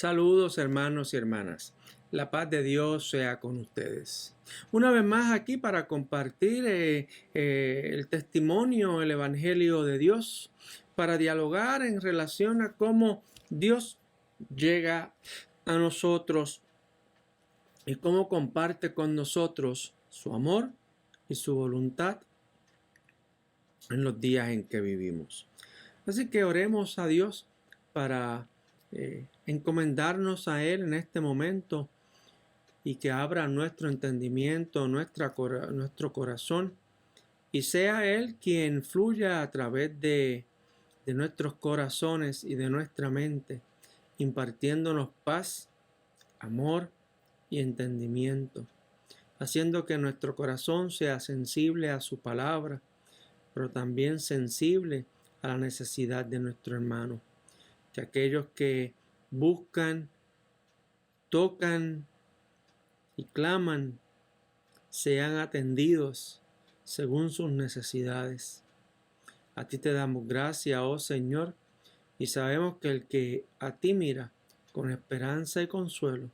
Saludos hermanos y hermanas. La paz de Dios sea con ustedes. Una vez más aquí para compartir el testimonio, el Evangelio de Dios, para dialogar en relación a cómo Dios llega a nosotros y cómo comparte con nosotros su amor y su voluntad en los días en que vivimos. Así que oremos a Dios para encomendarnos a Él en este momento y que abra nuestro entendimiento, nuestro corazón, y sea Él quien fluya a través de nuestros corazones y de nuestra mente, impartiéndonos paz, amor y entendimiento, haciendo que nuestro corazón sea sensible a su palabra, pero también sensible a la necesidad de nuestro hermano. Que aquellos que buscan, tocan y claman sean atendidos según sus necesidades. A ti te damos gracias, oh Señor, y sabemos que el que a ti mira con esperanza y consuelo,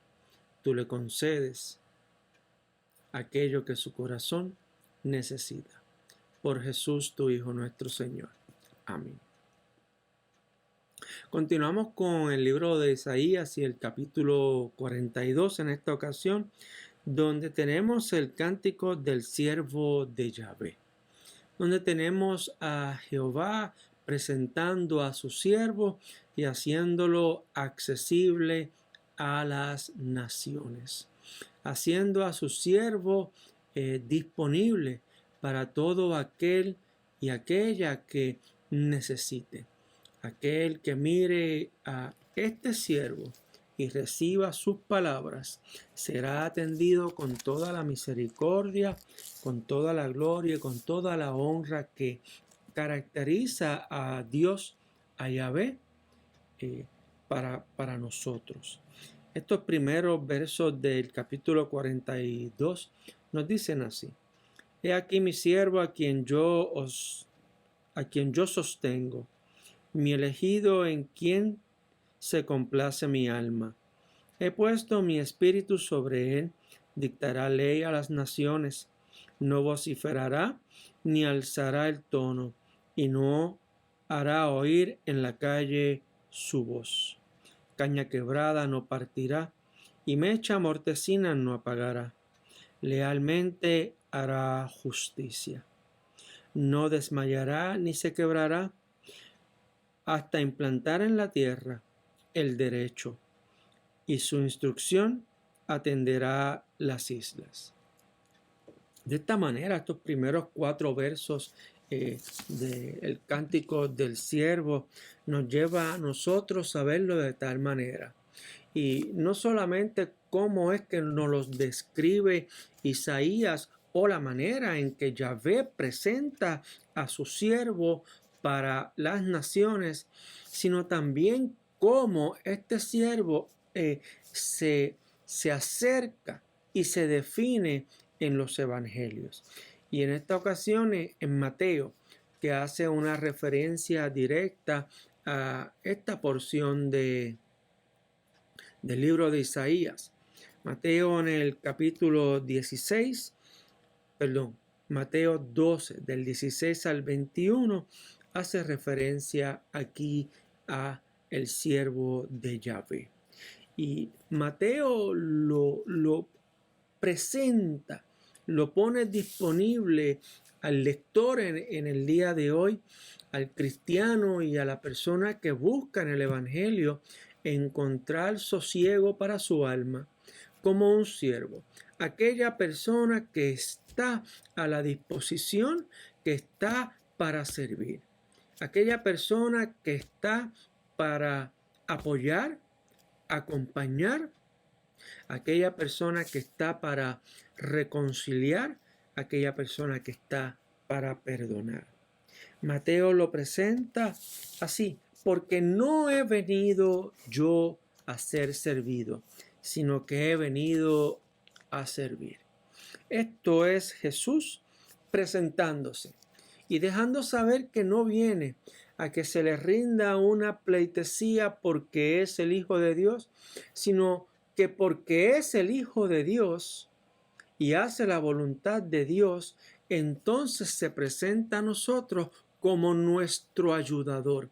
tú le concedes aquello que su corazón necesita. Por Jesús, tu Hijo nuestro Señor. Amén. Continuamos con el libro de Isaías y el capítulo 42 en esta ocasión, donde tenemos el cántico del siervo de Yahvé, donde tenemos a Jehová presentando a su siervo y haciéndolo accesible a las naciones, haciendo a su siervo disponible para todo aquel y aquella que necesite. Aquel que mire a este siervo y reciba sus palabras será atendido con toda la misericordia, con toda la gloria y con toda la honra que caracteriza a Dios, a Yahvé, para nosotros. Estos primeros versos del capítulo 42 nos dicen así: He aquí mi siervo a quien yo sostengo, mi elegido en quien se complace mi alma. He puesto mi espíritu sobre él, dictará ley a las naciones, no vociferará ni alzará el tono, y no hará oír en la calle su voz. Caña quebrada no partirá, y mecha mortecina no apagará. Lealmente hará justicia. No desmayará ni se quebrará, hasta implantar en la tierra el derecho, y su instrucción atenderá las islas. De esta manera, estos primeros 4 versos del cántico del siervo nos lleva a nosotros a verlo de tal manera. Y no solamente cómo es que nos los describe Isaías o la manera en que Yahvé presenta a su siervo para las naciones, sino también cómo este siervo se acerca y se define en los evangelios. Y en esta ocasión en Mateo, que hace una referencia directa a esta porción del libro de Isaías. Mateo en el capítulo 12, del 16 al 21, hace referencia aquí a el siervo de Yahvé. Y Mateo lo presenta, lo pone disponible al lector en el día de hoy, al cristiano y a la persona que busca en el Evangelio encontrar sosiego para su alma, como un siervo, aquella persona que está a la disposición, que está para servir, aquella persona que está para apoyar, acompañar, aquella persona que está para reconciliar, aquella persona que está para perdonar. Mateo lo presenta así: porque no he venido yo a ser servido, sino que he venido a servir. Esto es Jesús presentándose y dejando saber que no viene a que se le rinda una pleitesía porque es el Hijo de Dios, sino que porque es el Hijo de Dios y hace la voluntad de Dios, entonces se presenta a nosotros como nuestro ayudador,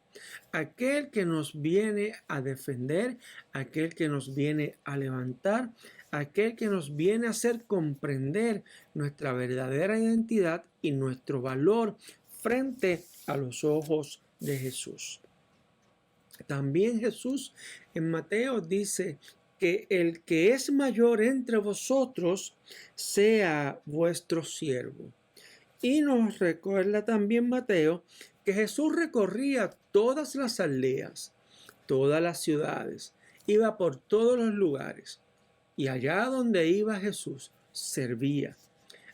aquel que nos viene a defender, aquel que nos viene a levantar, aquel que nos viene a hacer comprender nuestra verdadera identidad y nuestro valor frente a los ojos de Jesús. También Jesús en Mateo dice que el que es mayor entre vosotros sea vuestro siervo. Y nos recuerda también Mateo que Jesús recorría todas las aldeas, todas las ciudades, iba por todos los lugares. Y allá donde iba Jesús, servía,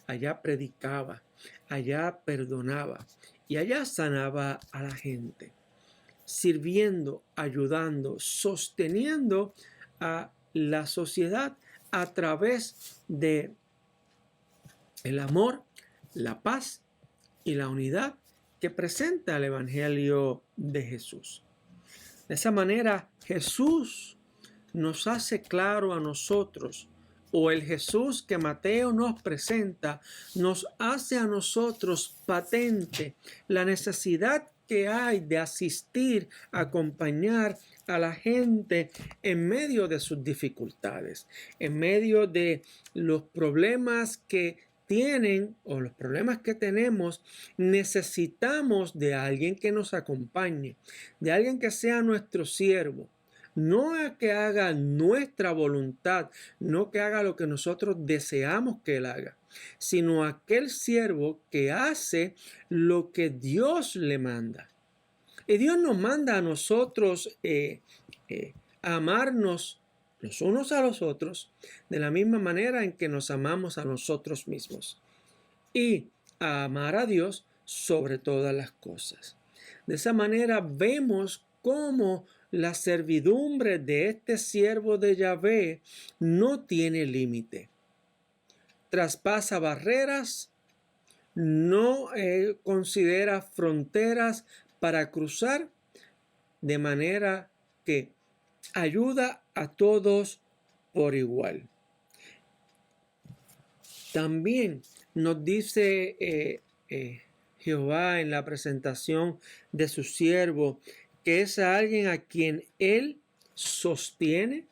allá predicaba, allá perdonaba y allá sanaba a la gente, sirviendo, ayudando, sosteniendo a la sociedad a través de el amor, la paz y la unidad que presenta el Evangelio de Jesús. De esa manera, Jesús nos hace claro a nosotros, o el Jesús que Mateo nos presenta, nos hace a nosotros patente la necesidad que hay de asistir, acompañar a la gente en medio de sus dificultades, en medio de los problemas que tienen o los problemas que tenemos. Necesitamos de alguien que nos acompañe, de alguien que sea nuestro siervo. No a que haga nuestra voluntad, no que haga lo que nosotros deseamos que él haga, sino aquel siervo que hace lo que Dios le manda. Y Dios nos manda a nosotros a amarnos los unos a los otros de la misma manera en que nos amamos a nosotros mismos. Y a amar a Dios sobre todas las cosas. De esa manera vemos cómo la servidumbre de este siervo de Yahvé no tiene límite. Traspasa barreras, no considera fronteras para cruzar, de manera que ayuda a todos por igual. También nos dice Jehová en la presentación de su siervo que es alguien a quien él sostiene,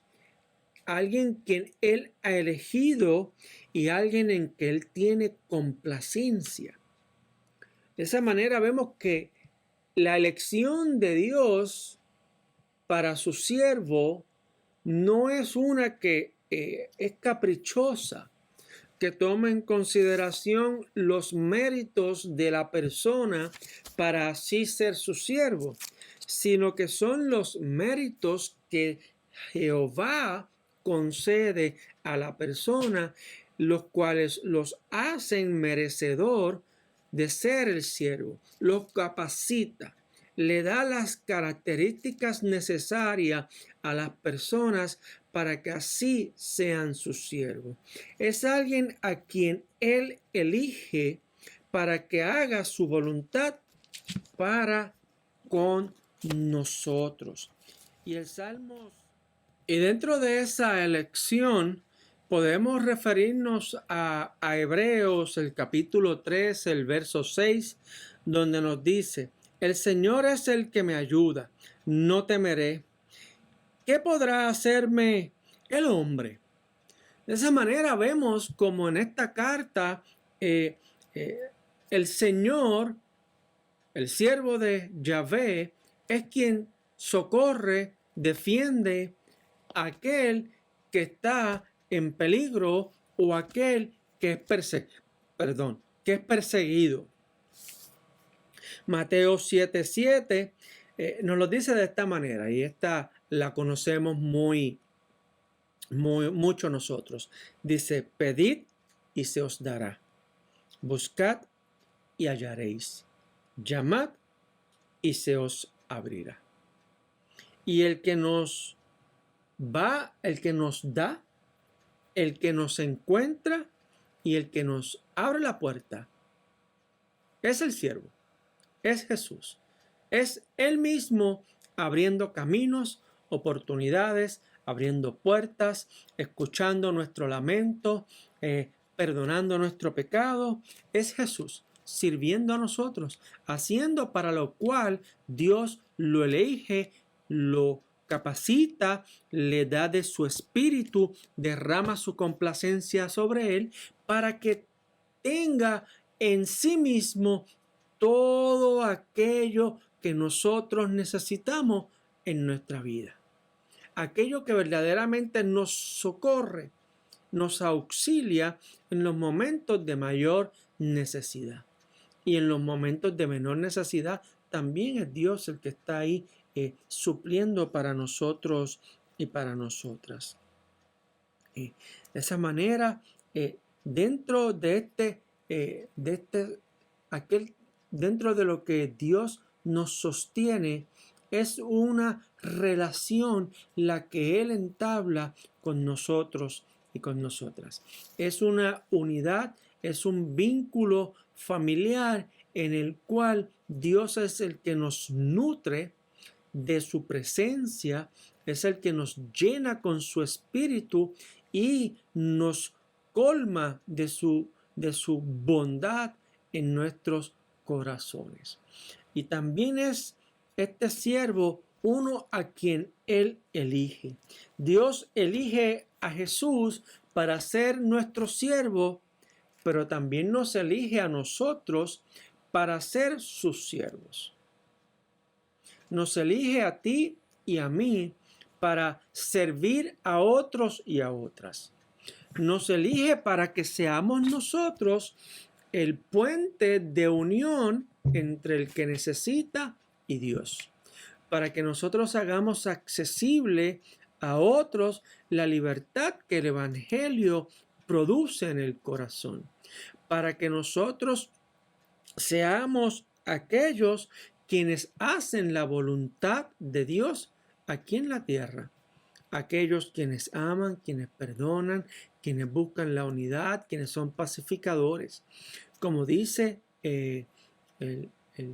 alguien quien él ha elegido y alguien en que él tiene complacencia. De esa manera vemos que la elección de Dios para su siervo no es una que es caprichosa, que toma en consideración los méritos de la persona para así ser su siervo, sino que son los méritos que Jehová concede a la persona, los cuales los hacen merecedor de ser el siervo, los capacita, le da las características necesarias a las personas para que así sean sus siervos. Es alguien a quien él elige para que haga su voluntad para con nosotros. Y el Salmo, y dentro de esa elección podemos referirnos a Hebreos, el capítulo 3, el verso 6, donde nos dice: el Señor es el que me ayuda, no temeré. ¿Qué podrá hacerme el hombre? De esa manera vemos como en esta carta el Señor, el siervo de Yahvé, es quien socorre, defiende a aquel que está en peligro o aquel que es perseguido. Mateo 7:7 nos lo dice de esta manera, y esta la conocemos mucho nosotros. Dice: pedid y se os dará, buscad y hallaréis, llamad y se os abrirá. Y el que nos da, el que nos encuentra y el que nos abre la puerta es el siervo, es Jesús. Es Él mismo abriendo caminos, oportunidades, abriendo puertas, escuchando nuestro lamento, perdonando nuestro pecado. Es Jesús sirviendo a nosotros, haciendo para lo cual Dios lo elige, lo capacita, le da de su espíritu, derrama su complacencia sobre él para que tenga en sí mismo todo aquello que nosotros necesitamos en nuestra vida. Aquello que verdaderamente nos socorre, nos auxilia en los momentos de mayor necesidad. Y en los momentos de menor necesidad también es Dios el que está ahí supliendo para nosotros y para nosotras. De esa manera, dentro dentro de lo que Dios nos sostiene, es una relación la que Él entabla con nosotros y con nosotras. Es una unidad, es un vínculo familiar en el cual Dios es el que nos nutre de su presencia, es el que nos llena con su espíritu y nos colma de su bondad en nuestros corazones. Y también es este siervo uno a quien Él elige. Dios elige a Jesús para ser nuestro siervo, pero también nos elige a nosotros para ser sus siervos. Nos elige a ti y a mí para servir a otros y a otras. Nos elige para que seamos nosotros el puente de unión entre el que necesita y Dios. Para que nosotros hagamos accesible a otros la libertad que el Evangelio produce en el corazón. Para que nosotros seamos aquellos quienes hacen la voluntad de Dios aquí en la tierra. Aquellos quienes aman, quienes perdonan, quienes buscan la unidad, quienes son pacificadores. Como dice el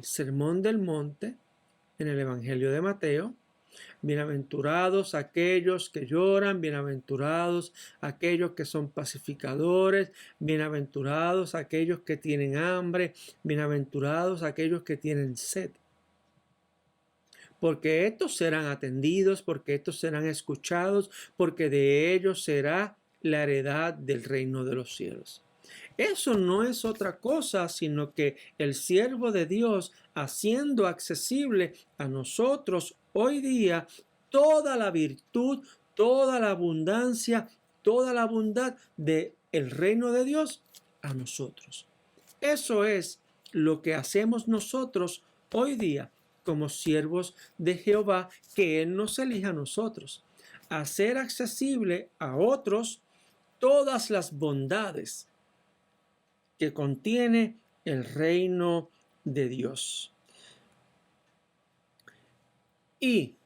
Sermón del Monte en el Evangelio de Mateo: bienaventurados aquellos que lloran, bienaventurados aquellos que son pacificadores, bienaventurados aquellos que tienen hambre, bienaventurados aquellos que tienen sed. Porque estos serán atendidos, porque estos serán escuchados, porque de ellos será la heredad del reino de los cielos. Eso no es otra cosa sino que el siervo de Dios haciendo accesible a nosotros hoy día toda la virtud, toda la abundancia, toda la bondad del reino de Dios a nosotros. Eso es lo que hacemos nosotros hoy día como siervos de Jehová, que Él nos elija a nosotros. Hacer accesible a otros todas las bondades que contiene el reino de Dios. Y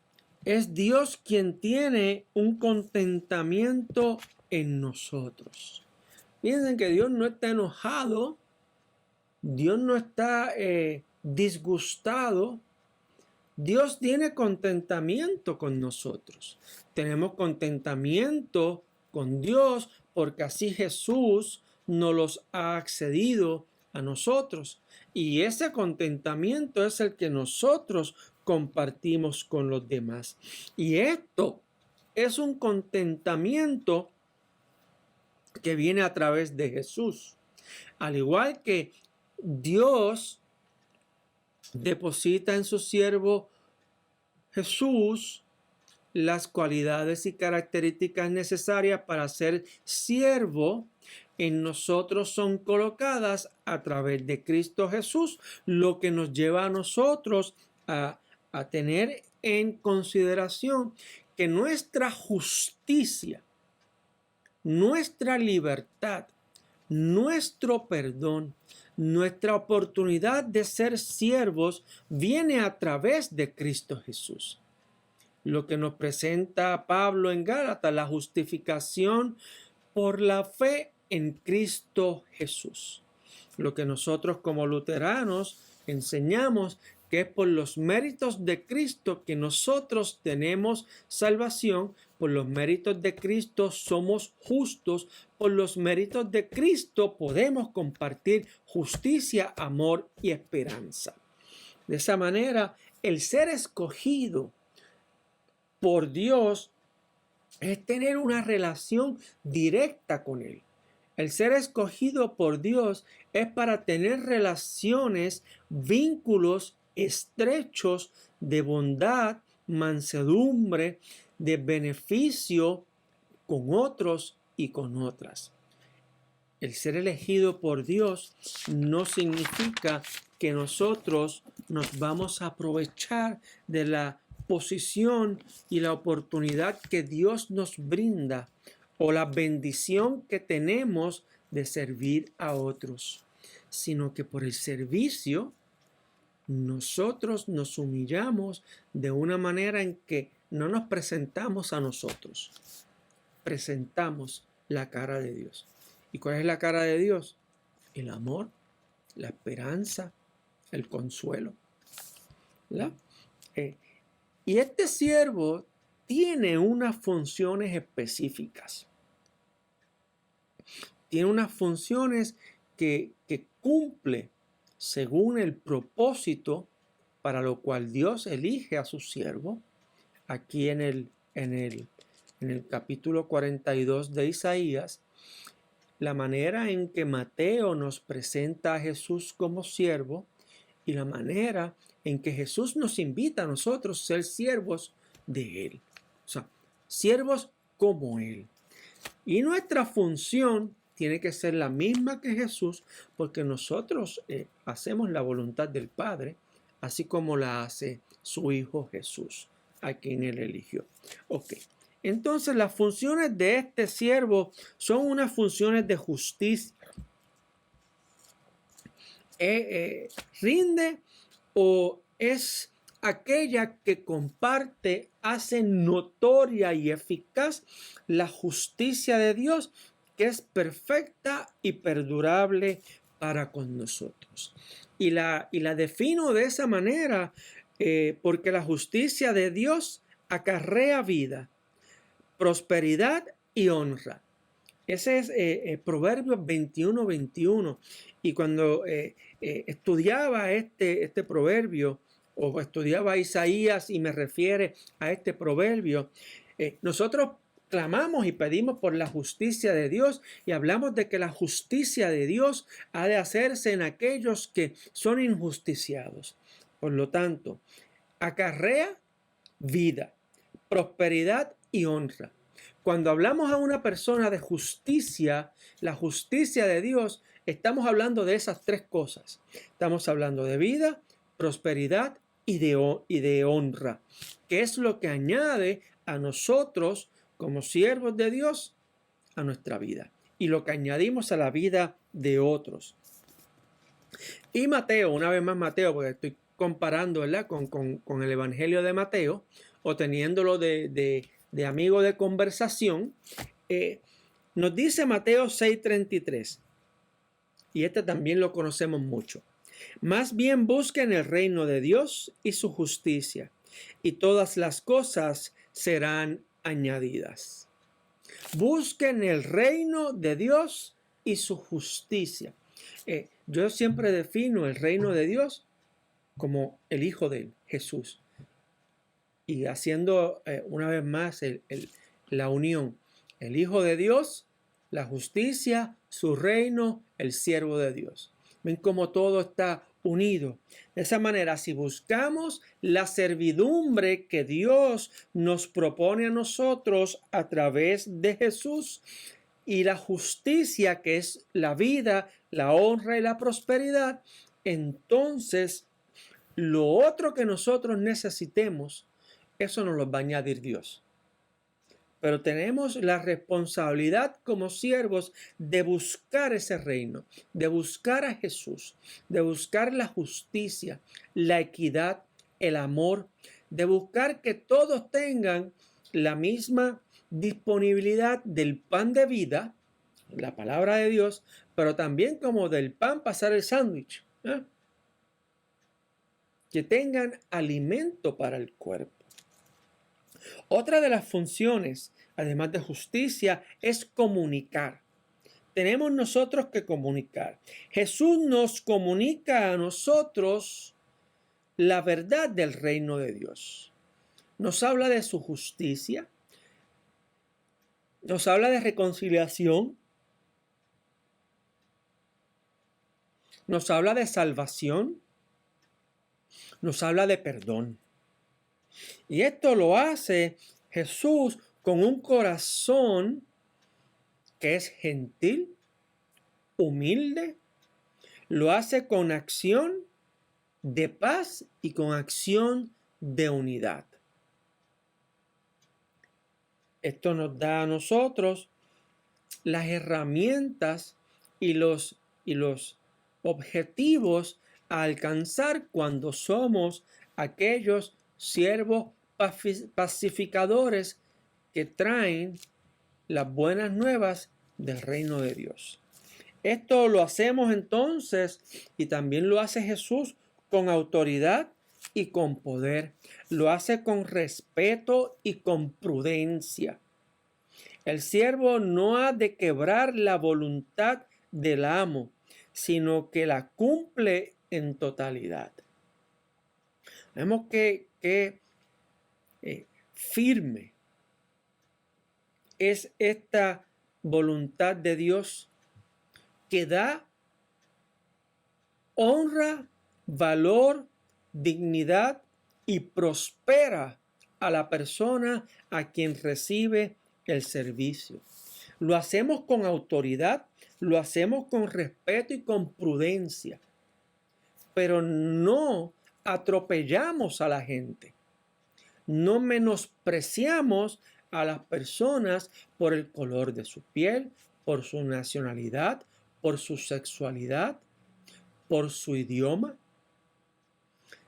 es Dios quien tiene un contentamiento en nosotros. Piensen que Dios no está enojado, Dios no está disgustado. Dios tiene contentamiento con nosotros. Tenemos contentamiento con Dios porque así Jesús nos los ha accedido a nosotros. Y ese contentamiento es el que nosotros compartimos con los demás. Y esto es un contentamiento que viene a través de Jesús. Al igual que Dios deposita en su siervo Jesús las cualidades y características necesarias para ser siervo, en nosotros son colocadas a través de Cristo Jesús, lo que nos lleva a nosotros a tener en consideración que nuestra justicia, nuestra libertad, nuestro perdón, nuestra oportunidad de ser siervos viene a través de Cristo Jesús. Lo que nos presenta Pablo en Gálatas, la justificación por la fe en Cristo Jesús. Lo que nosotros como luteranos enseñamos que es por los méritos de Cristo que nosotros tenemos salvación, por los méritos de Cristo somos justos, por los méritos de Cristo podemos compartir justicia, amor y esperanza. De esa manera, el ser escogido por Dios es tener una relación directa con Él. El ser escogido por Dios es para tener relaciones, vínculos estrechos de bondad, mansedumbre, de beneficio con otros y con otras. El ser elegido por Dios no significa que nosotros nos vamos a aprovechar de la posición y la oportunidad que Dios nos brinda o la bendición que tenemos de servir a otros, sino que por el servicio nosotros nos humillamos de una manera en que no nos presentamos a nosotros, presentamos la cara de Dios. ¿Y cuál es la cara de Dios? El amor, la esperanza, el consuelo. ¿Verdad? Y este siervo tiene unas funciones específicas. Tiene unas funciones que cumple según el propósito para lo cual Dios elige a su siervo. Aquí en el capítulo 42 de Isaías, la manera en que Mateo nos presenta a Jesús como siervo y la manera en que Jesús nos invita a nosotros a ser siervos de Él. O sea, siervos como Él. Y nuestra función tiene que ser la misma que Jesús, porque nosotros hacemos la voluntad del Padre, así como la hace su Hijo Jesús, a quien Él eligió. Ok. Entonces las funciones de este siervo son unas funciones de justicia. Rinde o es aquella que comparte, hace notoria y eficaz la justicia de Dios, que es perfecta y perdurable para con nosotros. Y la defino de esa manera porque la justicia de Dios acarrea vida, prosperidad y honra. Ese es Proverbios 21:21. Y cuando estudiaba este proverbio, o estudiaba Isaías y me refiere a este proverbio, nosotros clamamos y pedimos por la justicia de Dios y hablamos de que la justicia de Dios ha de hacerse en aquellos que son injusticiados. Por lo tanto, acarrea vida, prosperidad y honra. Cuando hablamos a una persona de justicia, la justicia de Dios, estamos hablando de esas tres cosas. Estamos hablando de vida, prosperidad y de honra, que es lo que añade a nosotros como siervos de Dios a nuestra vida y lo que añadimos a la vida de otros. Y Mateo, una vez más Mateo, porque estoy comparando, ¿verdad?, con el Evangelio de Mateo o teniéndolo de amigo de conversación, nos dice Mateo 6:33, y este también lo conocemos mucho. Más bien busquen el reino de Dios y su justicia, y todas las cosas serán añadidas. Busquen el reino de Dios y su justicia. Yo siempre defino el reino de Dios como el Hijo de él, Jesús. Y haciendo una vez más la unión. El Hijo de Dios, la justicia, su reino, el siervo de Dios. Ven cómo todo está unido. De esa manera, si buscamos la servidumbre que Dios nos propone a nosotros a través de Jesús y la justicia que es la vida, la honra y la prosperidad, entonces lo otro que nosotros necesitemos, eso nos lo va a añadir Dios. Pero tenemos la responsabilidad como siervos de buscar ese reino, de buscar a Jesús, de buscar la justicia, la equidad, el amor, de buscar que todos tengan la misma disponibilidad del pan de vida, la palabra de Dios, pero también como del pan pasar el sándwich. que tengan alimento para el cuerpo. Otra de las funciones, además de justicia, es comunicar. Tenemos nosotros que comunicar. Jesús nos comunica a nosotros la verdad del reino de Dios. Nos habla de su justicia, nos habla de reconciliación, nos habla de salvación, nos habla de perdón. Y esto lo hace Jesús con un corazón que es gentil, humilde, lo hace con acción de paz y con acción de unidad. Esto nos da a nosotros las herramientas y los objetivos a alcanzar cuando somos aquellos siervos pacificadores que traen las buenas nuevas del reino de Dios. Esto lo hacemos entonces, y también lo hace Jesús, con autoridad y con poder. Lo hace con respeto y con prudencia. El siervo no ha de quebrar la voluntad del amo, sino que la cumple en totalidad. Vemos que firme es esta voluntad de Dios que da honra, valor, dignidad y prospera a la persona a quien recibe el servicio. Lo hacemos con autoridad, lo hacemos con respeto y con prudencia, pero no atropellamos a la gente, no menospreciamos a las personas por el color de su piel, por su nacionalidad, por su sexualidad, por su idioma,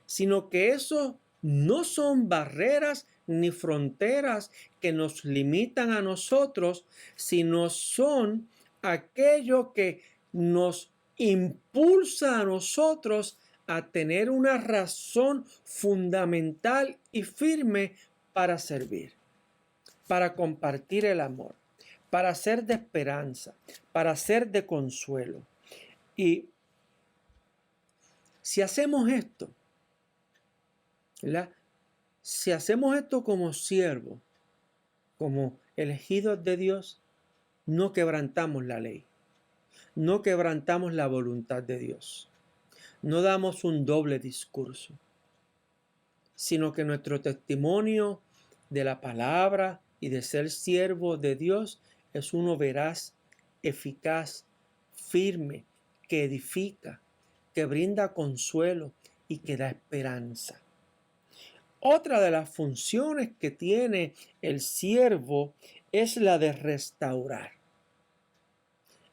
sino que eso no son barreras ni fronteras que nos limitan a nosotros, sino son aquello que nos impulsa a nosotros a tener una razón fundamental y firme para servir, para compartir el amor, para ser de esperanza, para ser de consuelo. Y si hacemos esto, ¿verdad? Si hacemos esto como siervos, como elegidos de Dios, no quebrantamos la ley, no quebrantamos la voluntad de Dios, no damos un doble discurso, sino que nuestro testimonio de la palabra y de ser siervo de Dios es uno veraz, eficaz, firme, que edifica, que brinda consuelo y que da esperanza. Otra de las funciones que tiene el siervo es la de restaurar.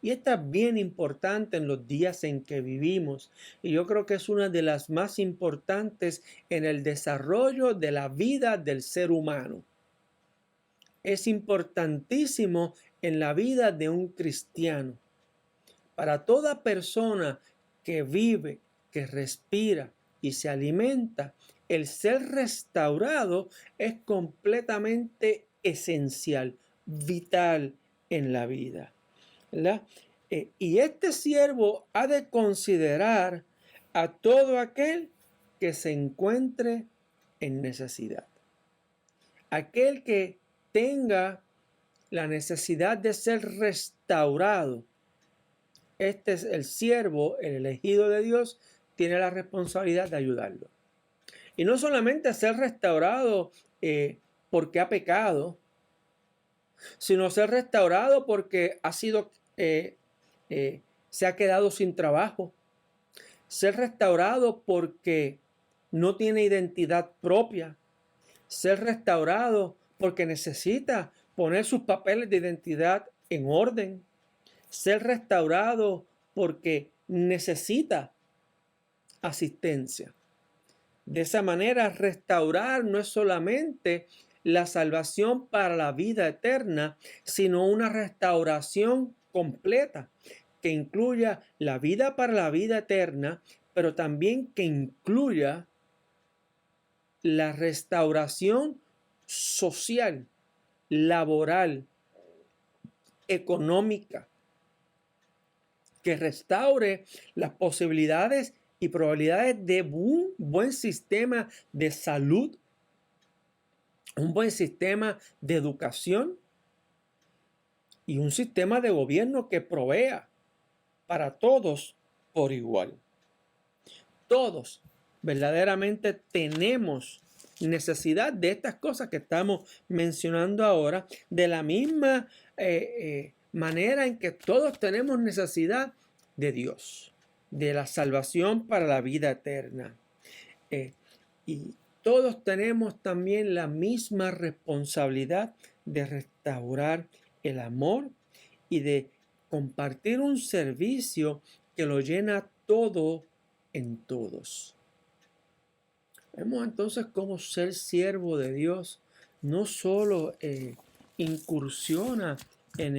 Y esta es bien importante en los días en que vivimos. Y yo creo que es una de las más importantes en el desarrollo de la vida del ser humano. Es importantísimo en la vida de un cristiano. Para toda persona que vive, que respira y se alimenta, el ser restaurado es completamente esencial, vital en la vida, ¿verdad? Y este siervo ha de considerar a todo aquel que se encuentre en necesidad. Aquel que tenga la necesidad de ser restaurado. Este es el siervo, el elegido de Dios, tiene la responsabilidad de ayudarlo. Y no solamente ser restaurado porque ha pecado, sino ser restaurado porque ha sido, se ha quedado sin trabajo. Ser restaurado porque no tiene identidad propia. Ser restaurado porque necesita poner sus papeles de identidad en orden. Ser restaurado porque necesita asistencia. De esa manera, restaurar no es solamente la salvación para la vida eterna, sino una restauración completa que incluya la vida para la vida eterna, pero también que incluya la restauración social, laboral, económica, que restaure las posibilidades y probabilidades de un buen sistema de salud, un buen sistema de educación y un sistema de gobierno que provea para todos por igual. Todos verdaderamente tenemos necesidad de estas cosas que estamos mencionando ahora, de la misma manera en que todos tenemos necesidad de Dios, de la salvación para la vida eterna. Y todos tenemos también la misma responsabilidad de restaurar el amor y de compartir un servicio que lo llena todo en todos. Vemos entonces cómo ser siervo de Dios no solo incursiona en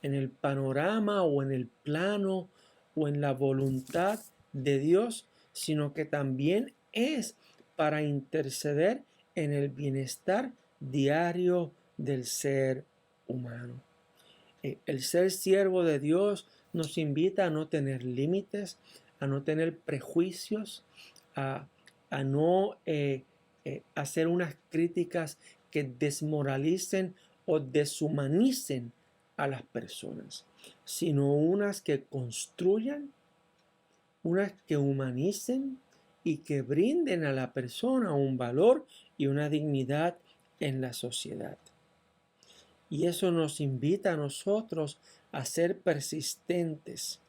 el panorama o en el plano o en la voluntad de Dios, sino que también es para interceder en el bienestar diario del ser humano. El ser siervo de Dios nos invita a no tener límites, a no tener prejuicios, a no hacer unas críticas que desmoralicen o deshumanicen a las personas, sino unas que construyan, unas que humanicen y que brinden a la persona un valor y una dignidad en la sociedad. Y eso nos invita a nosotros a ser persistentes,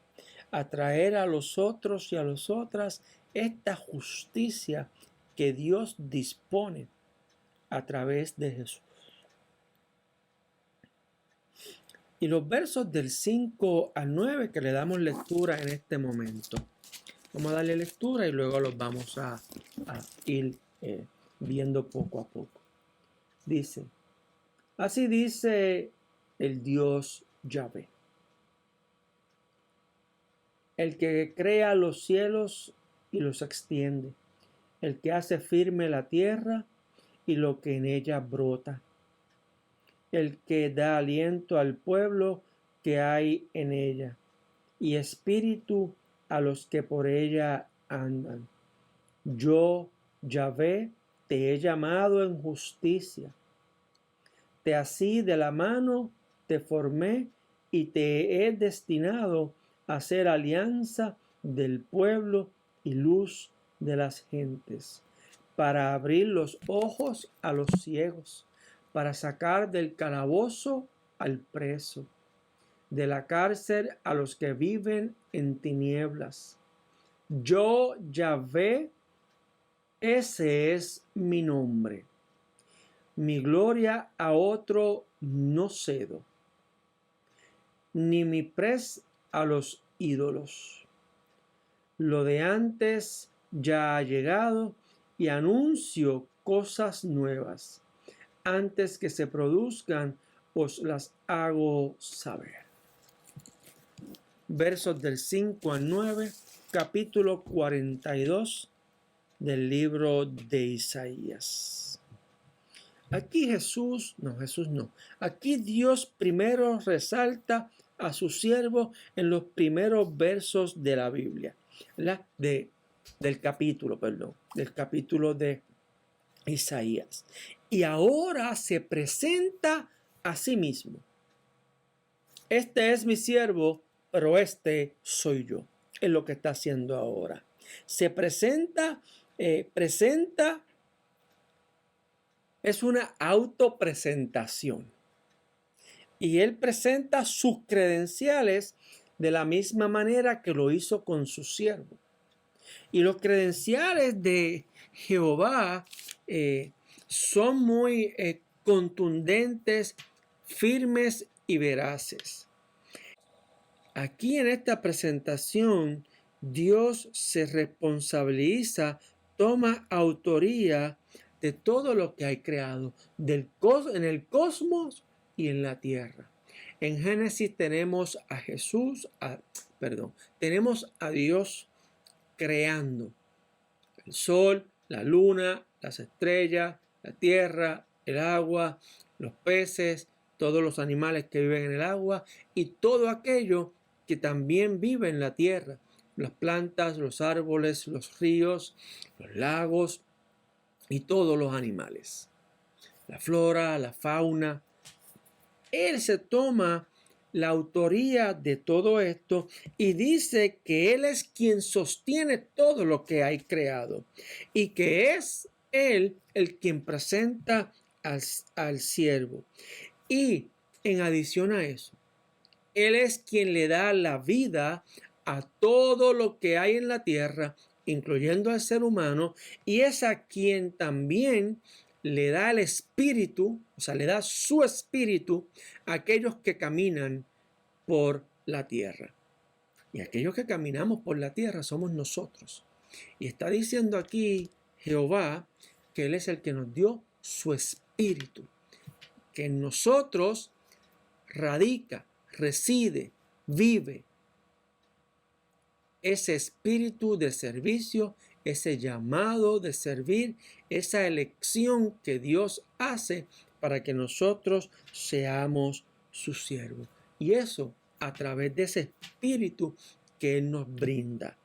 a traer a los otros y a las otras esta justicia que Dios dispone a través de Jesús. Y los versos del 5 al 9 que le damos lectura en este momento. Vamos a darle lectura y luego los vamos a ir viendo poco a poco. Dice: así dice el Dios Yahvé, el que crea los cielos y los extiende, el que hace firme la tierra y lo que en ella brota, el que da aliento al pueblo que hay en ella, y espíritu a los que por ella andan. Yo, Yahvé, te he llamado en justicia. Te así de la mano, te formé y te he destinado a ser alianza del pueblo y luz de las gentes, para abrir los ojos a los ciegos, para sacar del calabozo al preso, de la cárcel a los que viven en tinieblas. Yo, Yahvé, ese es mi nombre. Mi gloria a otro no cedo, ni mi prez a los ídolos. Lo de antes ya ha llegado y anuncio cosas nuevas. Antes que se produzcan, os las hago saber. Versos del 5 al 9, capítulo 42 del libro de Isaías. Aquí Aquí Dios primero resalta a su siervo en los primeros versos de la Biblia, del capítulo de Isaías. Y ahora se presenta a sí mismo. Este es mi siervo, pero este soy yo. Es lo que está haciendo ahora. Se presenta, es una autopresentación. Y él presenta sus credenciales de la misma manera que lo hizo con su siervo. Y los credenciales de Jehová son muy contundentes, firmes y veraces. Aquí en esta presentación, Dios se responsabiliza, toma autoría de todo lo que hay creado, en el cosmos y en la tierra. En Génesis tenemos a tenemos a Dios creando el sol, la luna, las estrellas, la tierra, el agua, los peces, todos los animales que viven en el agua y todo aquello que también vive en la tierra, las plantas, los árboles, los ríos, los lagos y todos los animales, la flora, la fauna. Él se toma la autoría de todo esto y dice que Él es quien sostiene todo lo que hay creado y que es Él el quien presenta al siervo. Y en adición a eso, Él es quien le da la vida a todo lo que hay en la tierra, incluyendo al ser humano, y es a quien también le da el espíritu, o sea, le da su espíritu a aquellos que caminan por la tierra. Y aquellos que caminamos por la tierra somos nosotros. Y está diciendo aquí Jehová que Él es el que nos dio su espíritu, que en nosotros radica, reside, vive ese espíritu de servicio, ese llamado de servir, esa elección que Dios hace para que nosotros seamos sus siervos. Y eso a través de ese espíritu que Él nos brinda.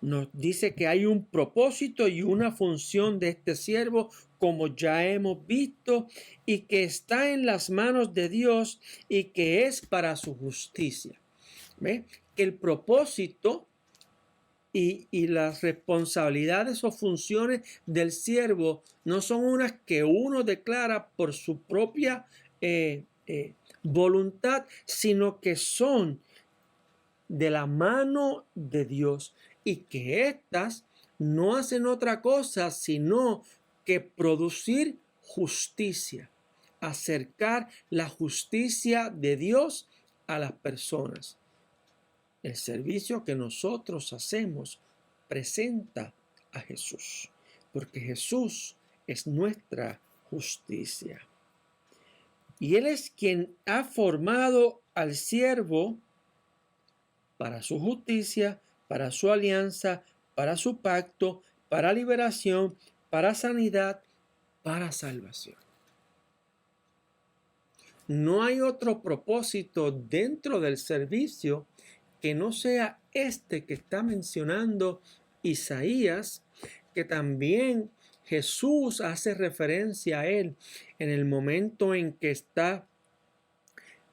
Nos dice que hay un propósito y una función de este siervo, como ya hemos visto, y que está en las manos de Dios y que es para su justicia. ¿Ve? Que el propósito y las responsabilidades o funciones del siervo no son unas que uno declara por su propia voluntad, sino que son de la mano de Dios y que éstas no hacen otra cosa sino que producir justicia, acercar la justicia de Dios a las personas. El servicio que nosotros hacemos presenta a Jesús, porque Jesús es nuestra justicia. Y Él es quien ha formado al siervo para su justicia, para su alianza, para su pacto, para liberación, para sanidad, para salvación. No hay otro propósito dentro del servicio que no sea este que está mencionando Isaías, que también Jesús hace referencia a él en el momento en que está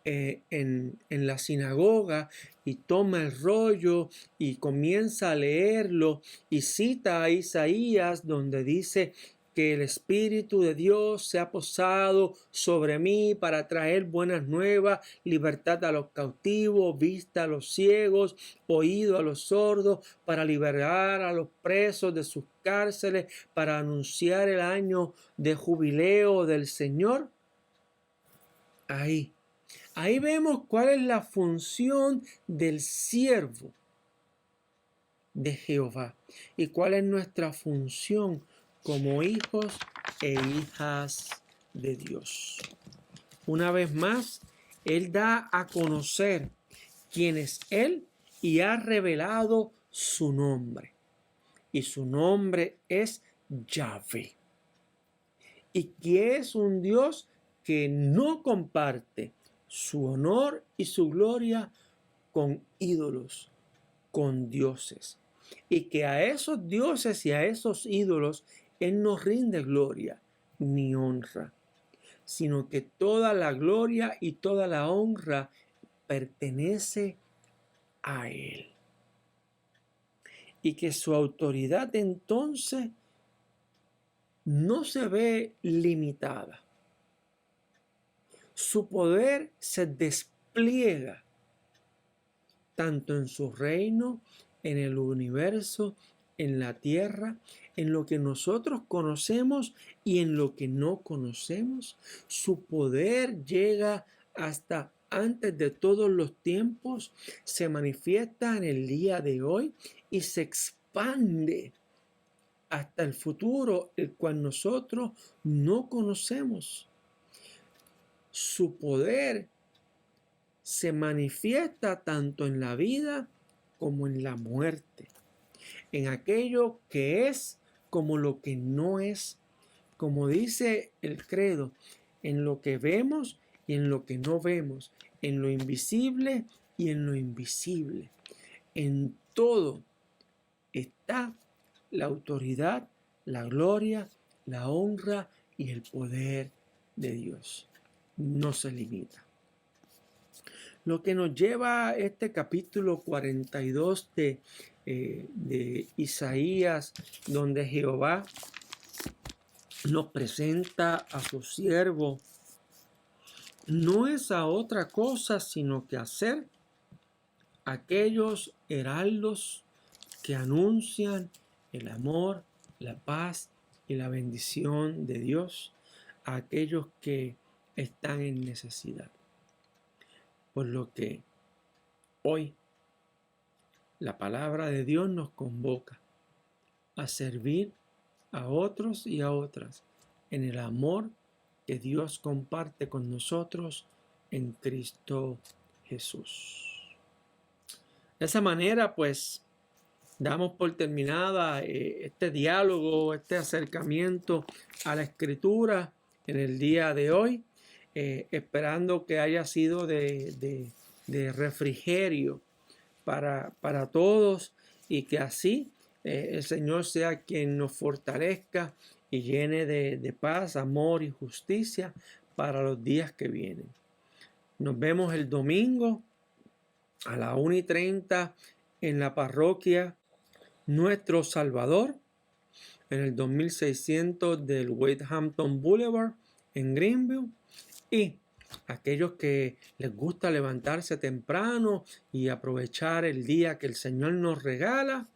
en la sinagoga y toma el rollo y comienza a leerlo y cita a Isaías donde dice que el Espíritu de Dios se ha posado sobre mí para traer buenas nuevas, libertad a los cautivos, vista a los ciegos, oído a los sordos, para liberar a los presos de sus cárceles, para anunciar el año de jubileo del Señor. Ahí vemos cuál es la función del siervo de Jehová y cuál es nuestra función como hijos e hijas de Dios. Una vez más, Él da a conocer quién es Él y ha revelado su nombre. Y su nombre es Yahvé. Y que es un Dios que no comparte su honor y su gloria con ídolos, con dioses. Y que a esos dioses y a esos ídolos Él no rinde gloria ni honra, sino que toda la gloria y toda la honra pertenece a Él. Y que su autoridad entonces no se ve limitada. Su poder se despliega tanto en su reino, en el universo, en la tierra, en lo que nosotros conocemos y en lo que no conocemos. Su poder llega hasta antes de todos los tiempos, se manifiesta en el día de hoy y se expande hasta el futuro, el cual nosotros no conocemos. Su poder se manifiesta tanto en la vida como en la muerte, en aquello que es como lo que no es. Como dice el credo, en lo que vemos y en lo que no vemos, en lo invisible y en lo invisible. En todo está la autoridad, la gloria, la honra y el poder de Dios. No se limita. Lo que nos lleva a este capítulo 42 de Isaías, donde Jehová nos presenta a su siervo, no es a otra cosa sino que hacer aquellos heraldos que anuncian el amor, la paz y la bendición de Dios a aquellos que están en necesidad. Por lo que hoy la palabra de Dios nos convoca a servir a otros y a otras en el amor que Dios comparte con nosotros en Cristo Jesús. De esa manera, pues, damos por terminada este diálogo, este acercamiento a la Escritura en el día de hoy, esperando que haya sido de refrigerio para todos y que así el Señor sea quien nos fortalezca y llene de paz, amor y justicia para los días que vienen. Nos vemos el domingo a las 1:30 en la parroquia Nuestro Salvador, en el 2600 del Westhampton Boulevard en Greenville. Y aquellos que les gusta levantarse temprano y aprovechar el día que el Señor nos regala,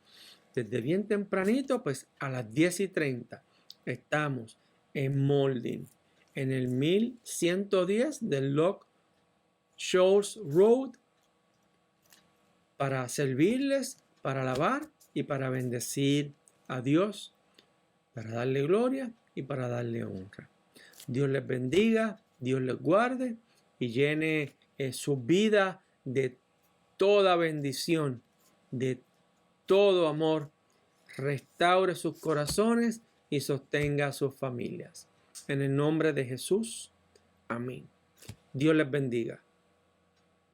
desde bien tempranito, pues a las 10:30 estamos en Mauldin, en el 1110 del Loch Shores Road, para servirles, para alabar y para bendecir a Dios, para darle gloria y para darle honra. Dios les bendiga, Dios les guarde y llene su vida de toda bendición, de todo amor, restaure sus corazones y sostenga a sus familias. En el nombre de Jesús, amén. Dios les bendiga.